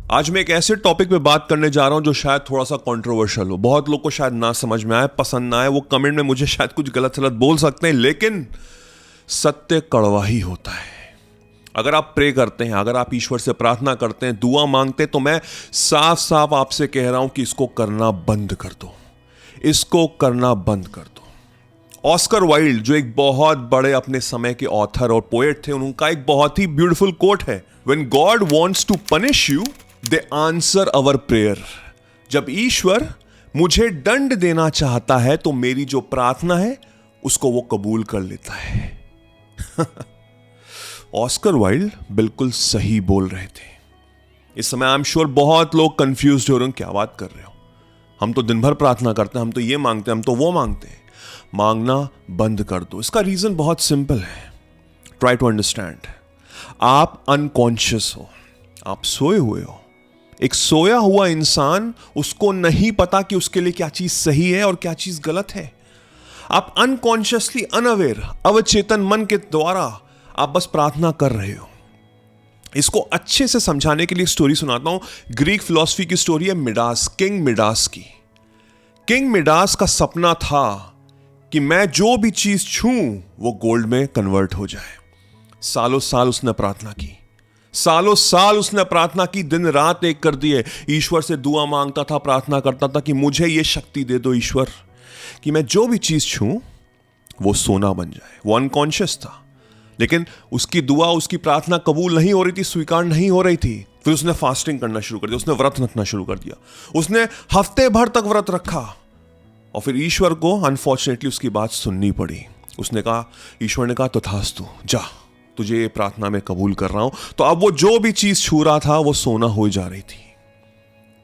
आज मैं एक ऐसे टॉपिक पे बात करने जा रहा हूं जो शायद थोड़ा सा कंट्रोवर्शियल हो, बहुत लोग को शायद ना समझ में आए, पसंद ना आए, वो कमेंट में मुझे शायद कुछ गलत सलत बोल सकते हैं, लेकिन सत्य कड़वा ही होता है। अगर आप प्रे करते हैं, अगर आप ईश्वर से प्रार्थना करते हैं, दुआ मांगते हैं, तो मैं साफ साफ आपसे कह रहा हूं कि इसको करना बंद कर दो, इसको करना बंद कर दो। ऑस्कर वाइल्ड, जो एक बहुत बड़े अपने समय के ऑथर और पोएट थे, उनका एक बहुत ही ब्यूटीफुल कोट है, when God wants to punish you they answer our prayer. जब ईश्वर मुझे दंड देना चाहता है तो मेरी जो प्रार्थना है उसको वो कबूल कर लेता है। ऑस्कर वाइल्ड बिल्कुल सही बोल रहे थे। इस समय आई एम श्योर बहुत लोग कंफ्यूज्ड हो रहे हैं, क्या बात कर रहे हो, हम तो दिन भर प्रार्थना करते हैं, हम तो ये मांगते हैं, हम तो वो मांगते हैं। मांगना बंद कर दो। इसका रीजन बहुत सिंपल है, ट्राई टू अंडरस्टैंड। आप अनकॉन्शियस हो, आप सोए हुए हो। एक सोया हुआ इंसान, उसको नहीं पता कि उसके लिए क्या चीज सही है और क्या चीज गलत है। आप अनकॉन्शियसली, अनअवेयर, अवचेतन मन के द्वारा आप बस प्रार्थना कर रहे हो। इसको अच्छे से समझाने के लिए स्टोरी सुनाता हूं। ग्रीक फिलॉसफी की स्टोरी है मिडास, किंग मिडास की। किंग मिडास का सपना था कि मैं जो भी चीज छूं वो गोल्ड में कन्वर्ट हो जाए। सालों साल उसने प्रार्थना की, सालों साल उसने प्रार्थना की, दिन रात एक कर दिए। ईश्वर से दुआ मांगता था, प्रार्थना करता था कि मुझे ये शक्ति दे दो ईश्वर, कि मैं जो भी चीज छूं वो सोना बन जाए। वो अनकॉन्शियस था, लेकिन उसकी दुआ, उसकी प्रार्थना कबूल नहीं हो रही थी, स्वीकार नहीं हो रही थी। फिर उसने फास्टिंग करना शुरू कर दिया, उसने व्रत रखना शुरू कर दिया, उसने हफ्ते भर तक व्रत रखा। और फिर ईश्वर को अनफॉर्चुनेटली उसकी बात सुननी पड़ी। उसने कहा, ईश्वर ने कहा तथास्तु, जा, तुझे ये प्रार्थना में कबूल कर रहा हूं। तो अब वो जो भी चीज छू रहा था वो सोना हो जा रही थी।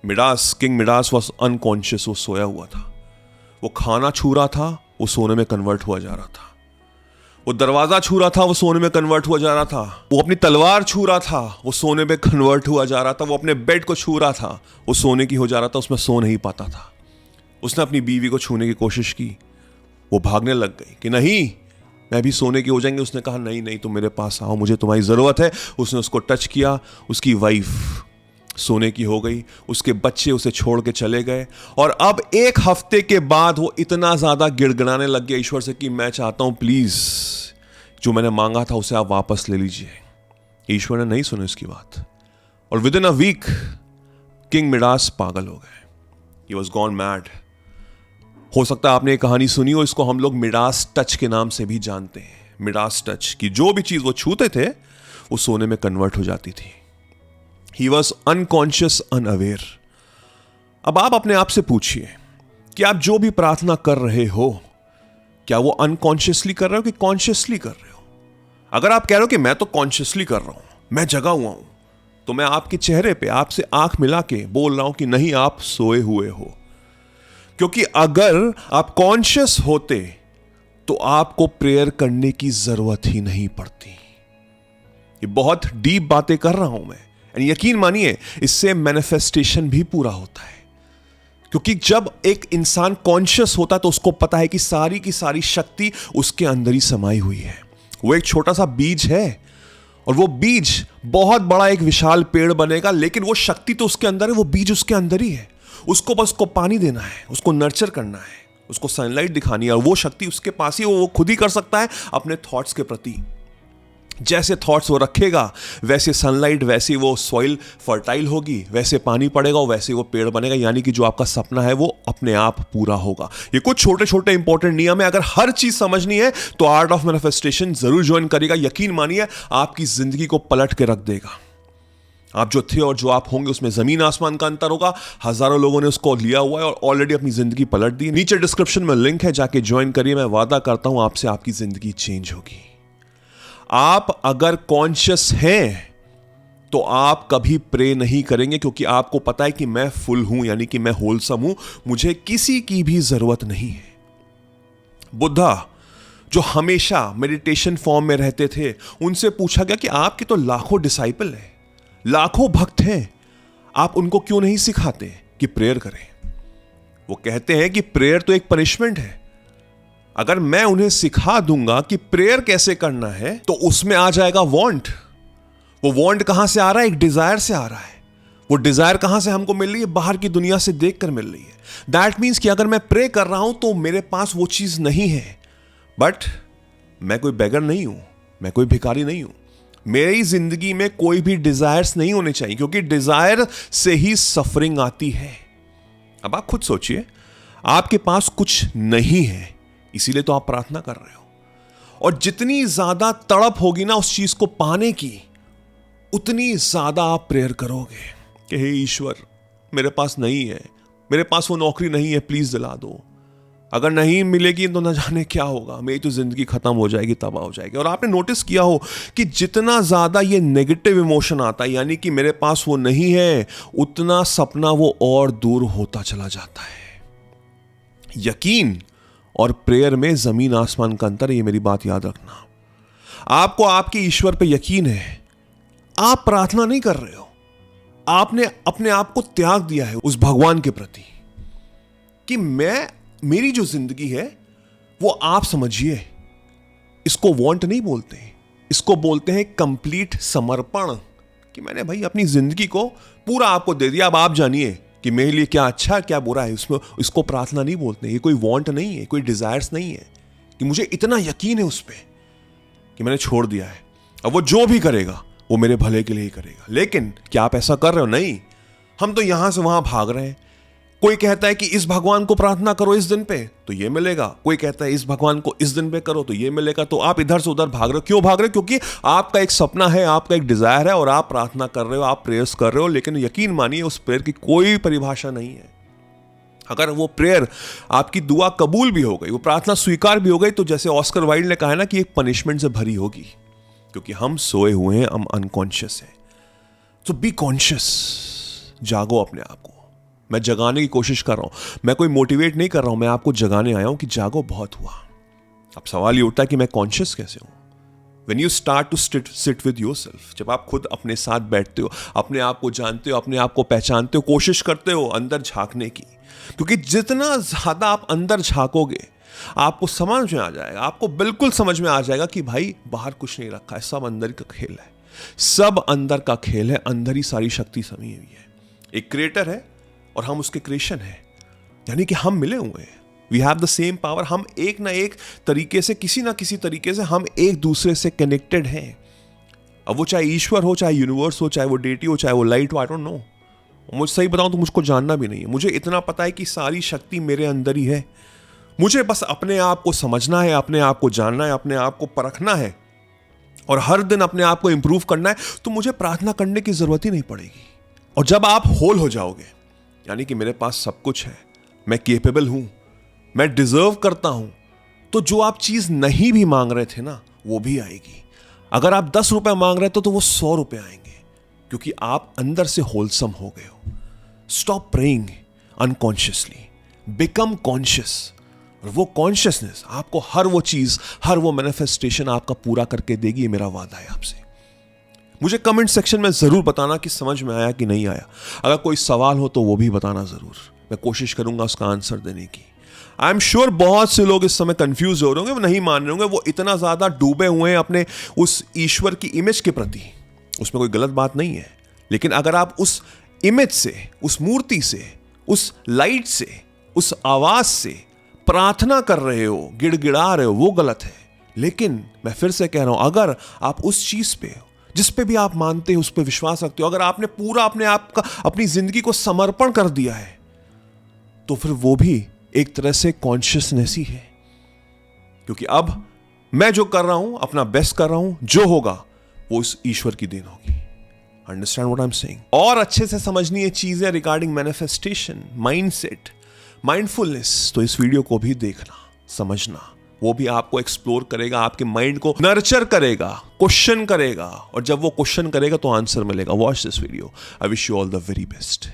Midas, king Midas was unconscious, वो सोया हुआ था। वो खाना छू रहा था, वो सोने में कन्वर्ट हुआ जा रहा था। वो दरवाजा छू रहा था, वो सोने में कन्वर्ट हुआ जा रहा था। वो अपनी तलवार छू रहा था, वो सोने में कन्वर्ट हुआ जा रहा था। वो अपने बेड को छू रहा था, वो सोने की हो जा रहा था, उसमें सो नहीं पाता था। उसने अपनी बीवी को छूने की कोशिश की, वो भागने लग गई कि नहीं, मैं भी सोने की हो जाएंगे। उसने कहा नहीं नहीं, तुम मेरे पास आओ, मुझे तुम्हारी ज़रूरत है। उसने उसको टच किया, उसकी वाइफ सोने की हो गई, उसके बच्चे उसे छोड़ के चले गए। और अब एक हफ्ते के बाद वो इतना ज़्यादा गिड़गिड़ाने लग गया ईश्वर से कि मैं चाहता हूँ प्लीज़ जो मैंने मांगा था उसे आप वापस ले लीजिए। ईश्वर ने नहीं सुनी उसकी बात, और within a week king Midas पागल हो गए। He was gone mad. हो सकता है आपने ये कहानी सुनी हो, इसको हम लोग मिडास टच के नाम से भी जानते हैं। मिडास टच की जो भी चीज वो छूते थे वो सोने में कन्वर्ट हो जाती थी। He was unconscious, unaware. अब आप अपने आप से पूछिए कि आप जो भी प्रार्थना कर रहे हो, क्या वो अनकॉन्शियसली कर रहे हो कि कॉन्शियसली कर रहे हो? अगर आप कह रहे हो कि मैं तो कॉन्शियसली कर रहा हूं, मैं जगा हुआ हूं, तो मैं आपके चेहरे पे आपसे आंख मिला के बोल रहा हूं कि नहीं, आप सोए हुए हो। क्योंकि अगर आप कॉन्शियस होते तो आपको प्रेयर करने की जरूरत ही नहीं पड़ती। ये बहुत डीप बातें कर रहा हूं मैं, यकीन मानिए इससे मैनिफेस्टेशन भी पूरा होता है। क्योंकि जब एक इंसान कॉन्शियस होता है तो उसको पता है कि सारी की सारी शक्ति उसके अंदर ही समाई हुई है। वो एक छोटा सा बीज है और वो बीज बहुत बड़ा एक विशाल पेड़ बनेगा, लेकिन वो शक्ति तो उसके अंदर है, वो बीज उसके अंदर ही है। उसको बस उसको पानी देना है, उसको नर्चर करना है, उसको सनलाइट दिखानी है, और वो शक्ति उसके पास ही, वो खुद ही कर सकता है अपने थॉट्स के प्रति। जैसे थॉट्स वो रखेगा वैसे सनलाइट, वैसे वो सॉइल फर्टाइल होगी, वैसे पानी पड़ेगा, वैसे वो पेड़ बनेगा। यानी कि जो आपका सपना है वो अपने आप पूरा होगा। ये कुछ छोटे छोटे इंपॉर्टेंट नियम है। अगर हर चीज समझनी है तो आर्ट ऑफ मैनिफेस्टेशन जरूर ज्वाइन करेगा। यकीन मानिए आपकी जिंदगी को पलट के रख देगा। आप जो थे और जो आप होंगे उसमें जमीन आसमान का अंतर होगा। हजारों लोगों ने उसको लिया हुआ है और ऑलरेडी अपनी जिंदगी पलट दी। नीचे डिस्क्रिप्शन में लिंक है, जाके ज्वाइन करिए। मैं वादा करता हूं आपसे आपकी जिंदगी चेंज होगी। आप अगर कॉन्शियस हैं तो आप कभी प्रे नहीं करेंगे, क्योंकि आपको पता है कि मैं फुल हूं, यानी कि मैं होलसम हूं, मुझे किसी की भी जरूरत नहीं है। बुद्धा जो हमेशा मेडिटेशन फॉर्म में रहते थे, उनसे पूछा गया कि आपके तो लाखों डिसाइपल हैं, लाखों भक्त हैं, आप उनको क्यों नहीं सिखाते कि प्रेयर करें? वो कहते हैं कि प्रेयर तो एक पनिशमेंट है। अगर मैं उन्हें सिखा दूंगा कि प्रेयर कैसे करना है तो उसमें आ जाएगा वांट। वो वांट कहां से आ रहा है? एक डिजायर से आ रहा है। वो डिजायर कहां से हमको मिल रही है? बाहर की दुनिया से देखकर मिल रही है। दैट मीन्स कि अगर मैं प्रे कर रहा हूं तो मेरे पास वो चीज नहीं है, बट मैं कोई बेगर नहीं हूं, मैं कोई भिखारी नहीं हूं। मेरी जिंदगी में कोई भी डिजायर्स नहीं होने चाहिए, क्योंकि डिजायर से ही सफरिंग आती है। अब आप खुद सोचिए, आपके पास कुछ नहीं है, इसीलिए तो आप प्रार्थना कर रहे हो। और जितनी ज्यादा तड़प होगी ना उस चीज को पाने की, उतनी ज्यादा आप प्रेयर करोगे कि हे ईश्वर, मेरे पास नहीं है, मेरे पास वो नौकरी नहीं है, प्लीज दिला दो। अगर नहीं मिलेगी तो न जाने क्या होगा, मेरी तो जिंदगी खत्म हो जाएगी, तबाह हो जाएगी। और आपने नोटिस किया हो कि जितना ज्यादा ये नेगेटिव इमोशन आता है, यानी कि मेरे पास वो नहीं है, उतना सपना वो और दूर होता चला जाता है। यकीन और प्रेयर में जमीन आसमान का अंतर है, ये मेरी बात याद रखना। आपको आपके ईश्वर पे यकीन है, आप प्रार्थना नहीं कर रहे हो, आपने अपने आप को त्याग दिया है उस भगवान के प्रति कि मेरी जो जिंदगी है वो आप समझिए। इसको वांट नहीं बोलते, इसको बोलते हैं कंप्लीट समर्पण, कि मैंने भाई अपनी जिंदगी को पूरा आपको दे दिया, अब आप जानिए कि मेरे लिए क्या अच्छा क्या बुरा है। उसमें इसको प्रार्थना नहीं बोलते। ये कोई वांट नहीं है, कोई डिजायर्स नहीं है कि मुझे इतना यकीन है उस पर कि मैंने छोड़ दिया है, अब वो जो भी करेगा वो मेरे भले के लिए ही करेगा। लेकिन क्या आप ऐसा कर रहे हो? नहीं, हम तो यहां से वहां भाग रहे हैं। कोई कहता है कि इस भगवान को प्रार्थना करो इस दिन पे तो ये मिलेगा, कोई कहता है इस भगवान को इस दिन पे करो तो ये मिलेगा। तो आप इधर से उधर भाग रहे हो। क्यों भाग रहे हो? क्योंकि आपका एक सपना है, आपका एक डिजायर है, और आप प्रार्थना कर रहे हो, आप प्रेयर्स कर रहे हो, लेकिन यकीन मानिए उस प्रेयर की कोई परिभाषा नहीं है। अगर वो प्रेयर आपकी दुआ कबूल भी हो गई, वो प्रार्थना स्वीकार भी हो गई, तो जैसे ऑस्कर वाइल्ड ने कहा है ना कि एक पनिशमेंट से भरी होगी, क्योंकि हम सोए हुए हैं, हम अनकॉन्शियस हैं। तो बी कॉन्शियस, जागो अपने आप को। मैं जगाने की कोशिश कर रहा हूं, मैं कोई मोटिवेट नहीं कर रहा हूं, मैं आपको जगाने आया हूं कि जागो, बहुत हुआ। अब सवाल ये उठता है कि मैं कॉन्शियस कैसे हूं? When you start to sit with yourself, जब आप खुद अपने साथ बैठते हो, अपने आप को जानते हो, अपने आप को पहचानते हो, कोशिश करते हो अंदर झांकने की, क्योंकि जितना ज्यादा आप अंदर झांकोगे आपको समझ में आ जाएगा, आपको बिल्कुल समझ में आ जाएगा कि भाई बाहर कुछ नहीं रखा है, सब अंदर का खेल है, सब अंदर का खेल है, अंदर ही सारी शक्ति समी हुई है। एक क्रिएटर है और हम उसके क्रिएशन है, यानी कि हम मिले हुए हैं। We have the same power. हम एक ना एक तरीके से, किसी ना किसी तरीके से हम एक दूसरे से कनेक्टेड हैं। अब वो चाहे ईश्वर हो, चाहे यूनिवर्स हो, चाहे वो डेटी हो, चाहे वो लाइट हो, आई डोंट नो। मुझे सही बताऊं तो मुझको जानना भी नहीं है। मुझे इतना पता है कि सारी शक्ति मेरे अंदर ही है। मुझे बस अपने आप को समझना है, अपने आप को जानना है, अपने आप को परखना है, और हर दिन अपने आप को इंप्रूव करना है। तो मुझे प्रार्थना करने की जरूरत ही नहीं पड़ेगी। और जब आप होल हो जाओगे, यानी कि मेरे पास सब कुछ है, मैं केपेबल हूं, मैं डिजर्व करता हूं, तो जो आप चीज नहीं भी मांग रहे थे ना, वो भी आएगी। अगर आप 10 रुपए मांग रहे थे तो वो 100 रुपए आएंगे, क्योंकि आप अंदर से होलसम हो गए हो। Stop praying unconsciously, become conscious. और वो कॉन्शियसनेस आपको हर वो चीज, हर वो मैनिफेस्टेशन आपका पूरा करके देगी, ये मेरा वादा है आपसे। मुझे कमेंट सेक्शन में जरूर बताना कि समझ में आया कि नहीं आया। अगर कोई सवाल हो तो वो भी बताना जरूर, मैं कोशिश करूंगा उसका आंसर देने की। आई एम श्योर बहुत से लोग इस समय कंफ्यूज हो रहे होंगे, वो नहीं मान रहे होंगे, वो इतना ज्यादा डूबे हुए हैं अपने उस ईश्वर की इमेज के प्रति। उसमें कोई गलत बात नहीं है, लेकिन अगर आप उस इमेज से, उस मूर्ति से, उस लाइट से, उस आवाज से प्रार्थना कर रहे हो, गिड़गिड़ा रहे हो, वो गलत है। लेकिन मैं फिर से कह रहा हूं, अगर आप उस चीज पे, जिस पे भी आप मानते हो, उस पे विश्वास रखते हो, अगर आपने पूरा अपने आप का, अपनी जिंदगी को समर्पण कर दिया है, तो फिर वो भी एक तरह से कॉन्शियसनेस ही है। क्योंकि अब मैं जो कर रहा हूं, अपना बेस्ट कर रहा हूं, जो होगा वो इस ईश्वर की देन होगी। Understand what I am saying? और अच्छे से समझनी है चीजें रिगार्डिंग मैनिफेस्टेशन, माइंडसेट, माइंडफुलनेस, तो इस वीडियो को भी देखना, समझना। वो भी आपको एक्सप्लोर करेगा, आपके माइंड को नर्चर करेगा, क्वेश्चन करेगा, और जब वो क्वेश्चन करेगा तो आंसर मिलेगा। Watch this video. I wish you all the very best.